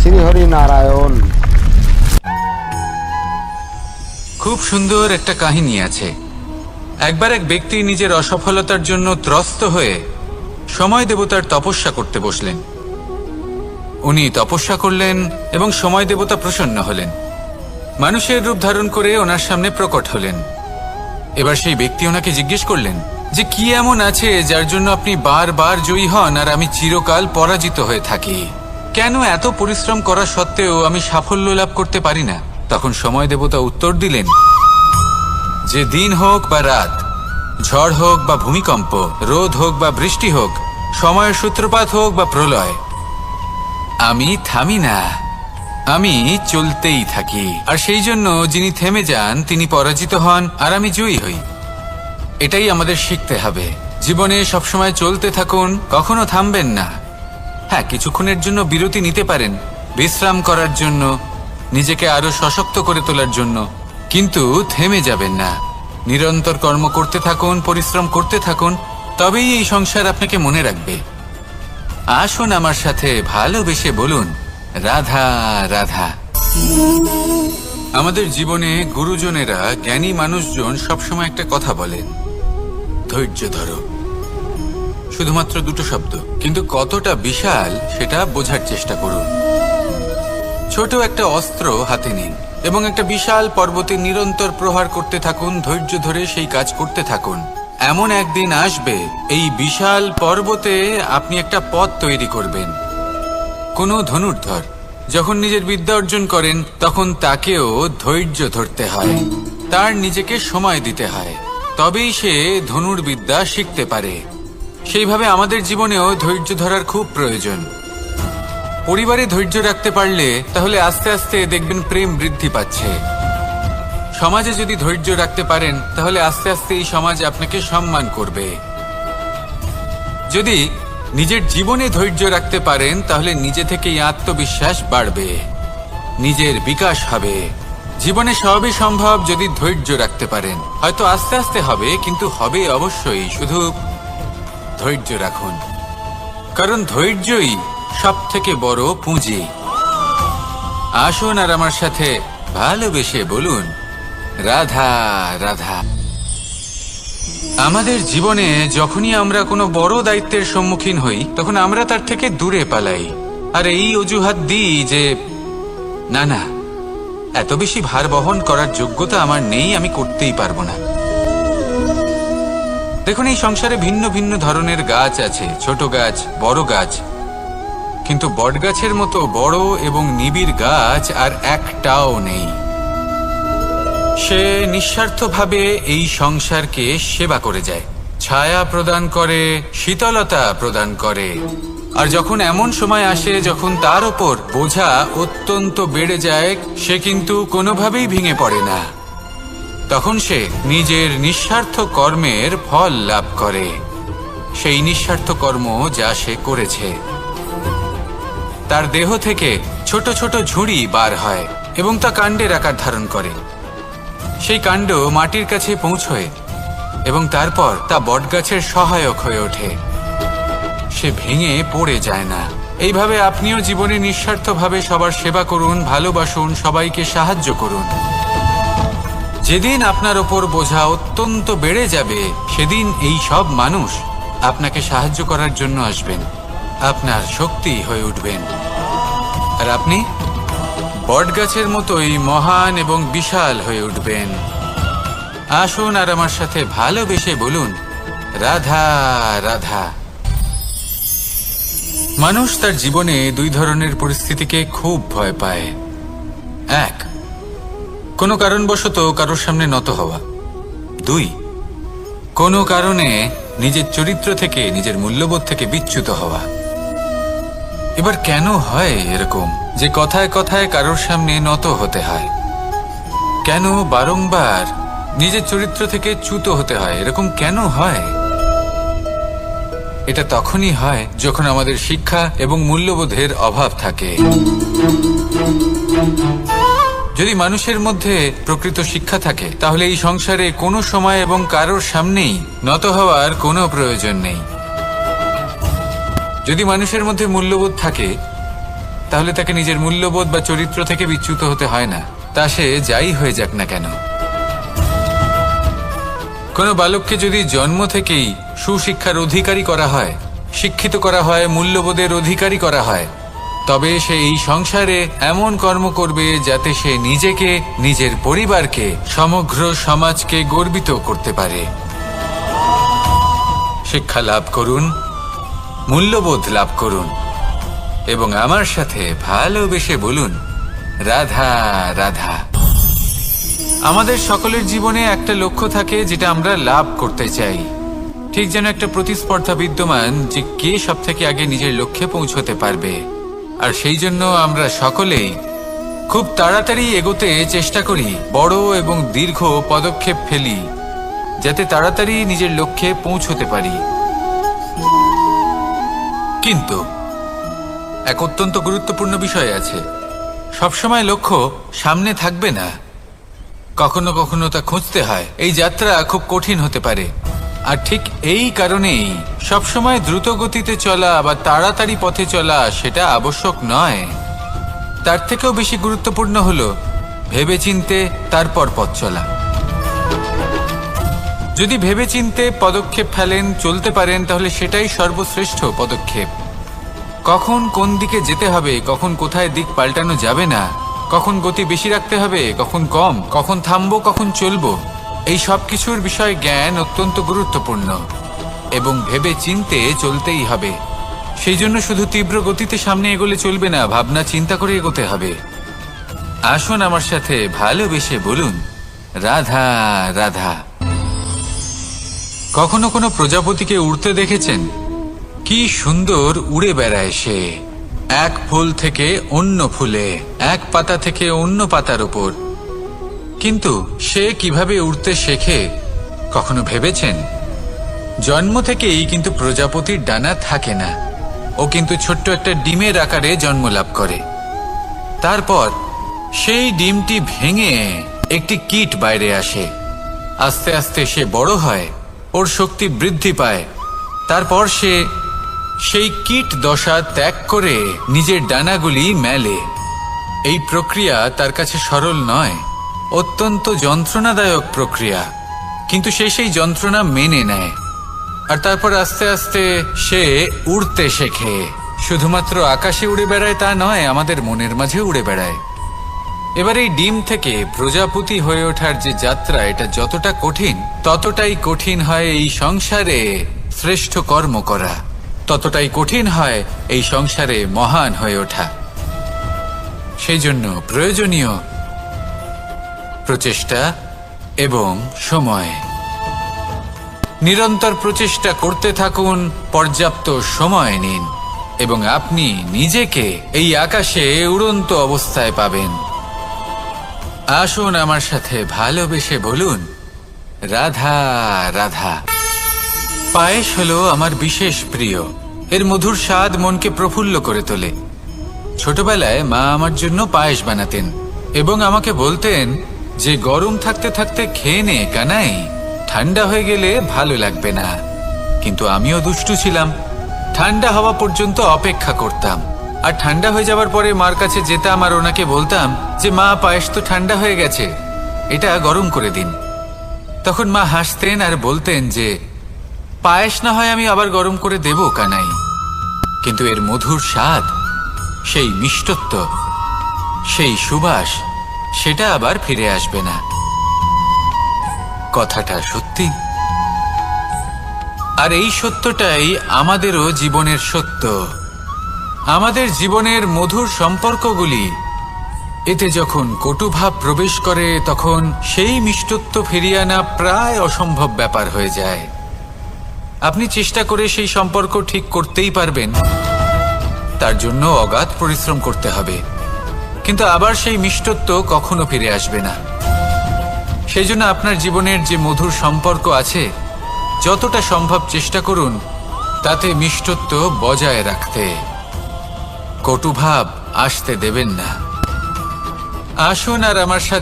শ্রীহরি নারায়ণ। খুব সুন্দর একটা কাহিনী আছে। একবার এক ব্যক্তি নিজের অসফলতার জন্য ত্রস্ত হয়ে সময় দেবতার তপস্যা করতে বসলেন। উনি তপস্যা করলেন এবং সময় দেবতা প্রসন্ন হলেন, মানুষের রূপ ধারণ করে ওনার সামনে প্রকট হলেন। এবার সেই ব্যক্তি ওনাকে জিজ্ঞেস করলেন যে কি এমন আছে যার জন্য আপনি বারবার জয়ী হন আর আমি চিরকাল পরাজিত হয়ে থাকি? কেন এত পরিশ্রম করা সত্ত্বেও আমি সাফল্য লাভ করতে পারি না? তখন সময় দেবতা উত্তর দিলেন যে দিন হোক বা রাত, ঝড় হোক বা ভূমিকম্প, রোদ হোক বা বৃষ্টি হোক, সময়ের সূত্রপাত হোক বা প্রলয়, আমি থামি না, আমি চলতেই থাকি। আর সেই জন্য যিনি থেমে যান তিনি পরাজিত হন আর আমি জয়ী হই। এটাই আমাদের শিখতে হবে। জীবনে সবসময় চলতে থাকুন, কখনো থামবেন না। হ্যাঁ, কিছুক্ষণের জন্য বিরতি নিতে পারেন, বিশ্রাম করার জন্য, নিজেকে আরো সশক্ত করে তোলার জন্য, কিন্তু থেমে যাবেন না। নিরন্তর কর্ম করতে থাকুন, পরিশ্রম করতে থাকুন, তবেই এই সংসার আপনাকে মনে রাখবে। আসুন আমার সাথে ভালোবেসে বলুন রাধা রাধা। আমাদের জীবনে গুরুজনেরা, জ্ঞানী মানুষজন সবসময় একটা কথা বলেন, ধৈর্য ধরো। শুধুমাত্র দুটো শব্দ, কিন্তু কতটা বিশাল সেটা বোঝার চেষ্টা করুন। ছোট একটা অস্ত্র হাতে নিন এবং একটা বিশাল পর্বতে নিরন্তর প্রহার করতে থাকুন, ধৈর্য ধরে সেই কাজ করতে থাকুন। এমন একদিন আসবে এই বিশাল পর্বতে আপনি একটা পথ তৈরি করবেন। কোনো ধনুর্ধর যখন নিজের বিদ্যা অর্জন করেন তখন তাকেও ধৈর্য ধরতে হয়, তার নিজেকে সময় দিতে হয়, তবেই সে ধনুর্বিদ্যা শিখতে পারে। সেইভাবে আমাদের জীবনেও ধৈর্য ধরার খুব প্রয়োজন। পরিবারে ধৈর্য রাখতে পারলে তাহলে আস্তে আস্তে দেখবেন প্রেম বৃদ্ধি পাচ্ছে। সমাজে যদি ধৈর্য রাখতে পারেন তাহলে আস্তে আস্তে এই সমাজ আপনাকে সম্মান করবে। যদি নিজের জীবনে ধৈর্য রাখতে পারেন তাহলে নিজে থেকেই আত্মবিশ্বাস বাড়বে, নিজের বিকাশ হবে। জীবনে সবই সম্ভব যদি ধৈর্য রাখতে পারেন। হয়তো আস্তে আস্তে হবে, কিন্তু হবে অবশ্যই। শুধু ধৈর্য রাখুন, কারণ ধৈর্যই সব থেকে বড় পুঁজি। আসুন আর আমার সাথে ভালোবেসে বলুন রাধা রাধা। আমাদের জীবনে যখনই আমরা কোনো বড় দায়িত্বের সম্মুখীন হই তখন আমরা তার থেকে দূরে পালাই আর এই অজুহাত দিই যে না না, এত বেশি ভার বহন করার যোগ্যতা আমার নেই, আমি করতেই পারবো না। দেখুন, এই সংসারে ভিন্ন ভিন্ন ধরনের গাছ আছে, ছোট গাছ, বড় গাছ, কিন্তু বটগাছের মতো বড় এবং নিবিড় গাছ আর একটাও নেই। সে নিঃস্বার্থভাবে এই সংসারকে সেবা করে যায়, ছায়া প্রদান করে, শীতলতা প্রদান করে। আর যখন এমন সময় আসে যখন তার ওপর বোঝা অত্যন্ত বেড়ে যায়, সে কিন্তু কোনোভাবেই ভেঙে পড়ে না। তখন সে নিজের নিঃস্বার্থ কর্মের ফল লাভ করে, সেই নিঃস্বার্থ কর্ম যা সে করেছে। তার দেহ থেকে ছোট ছোট ঝুড়ি বার হয় এবং তা কাণ্ডের আকার ধারণ করে। সেই কাণ্ড মাটির কাছে পৌঁছয় এবং তারপর তা বটগাছের সহায়ক হয়ে ওঠে, সে ভেঙে পড়ে যায় না। এইভাবে আপনিও জীবনে নিঃস্বার্থভাবে সবার সেবা করুন, ভালোবাসুন, সবাইকে সাহায্য করুন। যেদিন আপনার ওপর বোঝা অত্যন্ত বেড়ে যাবে সেদিন এই সব মানুষ আপনাকে সাহায্য করার জন্য আসবেন, আপনার শক্তি হয়ে উঠবেন, আর আপনি বটগাছের মতোই মহান এবং বিশাল হয়ে উঠবেন। আসুন আর আমার সাথে ভালোবেসে বলুন রাধা রাধা। মানুষ তার জীবনে দুই ধরনের পরিস্থিতিকে খুব ভয় পায়। এক, কোনো কারণবশত কারোর সামনে নত হওয়া। দুই, কোনো কারণে নিজের চরিত্র থেকে, নিজের মূল্যবোধ থেকে বিচ্যুত হওয়া। এবার কেন হয় এরকম যে কথায় কথায় কারোর সামনে নত হতে হয়? কেন বারংবার নিজের চরিত্র থেকে চ্যুত হতে হয়? এরকম কেন হয়? এটা তখনই হয় যখন আমাদের শিক্ষা এবং মূল্যবোধের অভাব থাকে। যদি মানুষের মধ্যে প্রকৃত শিক্ষা থাকে তাহলে এই সংসারে কোনো সময় এবং কারোর সামনেই নত হওয়ার কোনো প্রয়োজন নেই। যদি মানুষের মধ্যে মূল্যবোধ থাকে তাহলে তাকে নিজের মূল্যবোধ বা চরিত্র থেকে বিচ্যুত হতে হয় না, তা সে যাই হয়ে যাক না কেন। কোনো বালককে যদি জন্ম থেকেই সুশিক্ষার অধিকারী করা হয়, শিক্ষিত করা হয়, মূল্যবোধের অধিকারী করা হয়, তবে সে এই সংসারে এমন কর্ম করবে যাতে সে নিজেকে, নিজের পরিবারকে, সমগ্র সমাজকে গর্বিত করতে পারে। শিক্ষা লাভ করুন, মূল্যবোধ লাভ করুন এবং আমার সাথে ভালোবেসে বলুন, রাধা রাধা। আমাদের সকলের জীবনে একটা লক্ষ্য থাকে যেটা আমরা লাভ করতে চাই। ঠিক যেন একটা প্রতিস্পর্ধা বিদ্যমান যে কে সব থেকে আগে নিজের লক্ষ্যে পৌঁছতে পারবে। আর সেই জন্য আমরা সকলেই খুব তাড়াতাড়ি এগোতে চেষ্টা করি, বড় এবং দীর্ঘ পদক্ষেপ ফেলি যাতে তাড়াতাড়ি নিজের লক্ষ্যে পৌঁছতে পারি। কিন্তু এক অত্যন্ত গুরুত্বপূর্ণ বিষয় আছে, সবসময় লক্ষ্য সামনে থাকবে না, কখনো কখনো তা খুঁজতে হয়। এই যাত্রা খুব কঠিন হতে পারে, আর ঠিক এই কারণেই সবসময় দ্রুত গতিতে চলা বা তাড়াতাড়ি পথে চলা সেটা আবশ্যক নয়। তার থেকেও বেশি গুরুত্বপূর্ণ হলো ভেবেচিন্তে তারপর পথ চলা। যদি ভেবেচিন্তে পদক্ষেপ ফেলেন, চলতে পারেন, তাহলে সেটাই সর্বশ্রেষ্ঠ পদক্ষেপ। কখন কোন দিকে যেতে হবে, কখন কোথায় দিক পাল্টানো যাবে না, কখন গতি বেশি রাখতে হবে, কখন কম, কখন থামবো, কখন চলবো, এই সব কিছুর বিষয়ে জ্ঞান অত্যন্ত গুরুত্বপূর্ণ এবং ভেবে চিন্তে চলতেই হবে। সেই জন্য শুধু তীব্র গতিতে সামনে এগোলে চলবে না, ভাবনা চিন্তা করে এগোতে হবে। আসুন আমার সাথে ভালোবেসে বলুন, রাধা রাধা। কখনো কোনো প্রজাপতিকে উড়তে দেখেছেন? কি সুন্দর উড়ে বেড়ায় সে, এক ফুল থেকে অন্য ফুলে, এক পাতা থেকে অন্য পাতার উপর। কিন্তু সে কিভাবে উড়তে শেখে কখনো ভেবেছেন? জন্ম থেকেই কিন্তু প্রজাপতির ডানা থাকে না, ও কিন্তু ছোট্ট একটা ডিমের আকারে জন্ম লাভ করে। তারপর সেই ডিমটি ভেঙে একটি কীট বাইরে আসে। আস্তে আস্তে সে বড় হয়, ওর শক্তি বৃদ্ধি পায়। তারপর সে সেই কীট দশা ত্যাগ করে নিজের ডানাগুলি মেলে। এই প্রক্রিয়া তার কাছে সরল নয়, অত্যন্ত যন্ত্রণাদায়ক প্রক্রিয়া, কিন্তু সে সেই যন্ত্রণা মেনে নেয়। আর তারপর আস্তে আস্তে সে উড়তে শেখে। শুধুমাত্র আকাশে উড়ে বেড়ায় তা নয়, আমাদের মনের মাঝে উড়ে বেড়ায়। এবার এই ডিম থেকে প্রজাপতি হয়ে ওঠার যে যাত্রা, এটা যতটা কঠিন, ততটাই কঠিন হয় এই সংসারে শ্রেষ্ঠ কর্ম করা, ততটাই কঠিন হয় এই সংসারে মহান হয়ে ওঠা। সেই জন্য প্রয়োজনীয় প্রচেষ্টা এবং সময়। নিরন্তর প্রচেষ্টা করতে থাকুন, পর্যাপ্ত সময় নিন এবং আপনি নিজেকে এই আকাশে উড়ন্ত অবস্থায় পাবেন। আসুন আমার সাথে ভালোবেসে বলুন, রাধা রাধা। পায়েস হলো আমার বিশেষ প্রিয়। এর মধুর স্বাদ মনকে প্রফুল্ল করে তোলে। ছোটবেলায় মা আমার জন্য পায়েস বানাতেন এবং আমাকে বলতেন যে গরম থাকতে থাকতে খেয়ে নে কানাই, ঠান্ডা হয়ে গেলে ভালো লাগবে না। কিন্তু আমিও দুষ্টু ছিলাম, ঠান্ডা হওয়া পর্যন্ত অপেক্ষা করতাম, আর ঠান্ডা হয়ে যাওয়ার পরে মার কাছে যেতাম আর ওনাকে বলতাম যে মা, পায়েস তো ঠান্ডা হয়ে গেছে, এটা গরম করে দিন। তখন মা হাসতেন আর বলতেন যে পায়েস না হয় আমি আবার গরম করে দেব কানাই, কিন্তু এর মধুর স্বাদ, সেই মিষ্টত্ব, সেই সুবাস, সেটা আবার ফিরে আসবে না। কথাটা সত্যি। আর এই সত্যটাই আমাদেরও জীবনের সত্য। আমাদের জীবনের মধুর সম্পর্কগুলি, এতে যখন কটুভাব প্রবেশ করে তখন সেই মিষ্টত্ব ফিরিয়ে আনা প্রায় অসম্ভব ব্যাপার হয়ে যায়। আপনি চেষ্টা করে সেই সম্পর্ক ঠিক করতেই পারবেন, তার জন্য অগাধ পরিশ্রম করতে হবে, কিন্তু আবার সেই মিষ্টত্ব কখনো ফিরে আসবে না। সেই জন্য আপনার জীবনের যে মধুর সম্পর্ক আছে, যতটা সম্ভব চেষ্টা করুন তাতে মিষ্টত্ব বজায় রাখতে। কটুভাব আসতে দেবেন না। আসুন আর আমার সাথে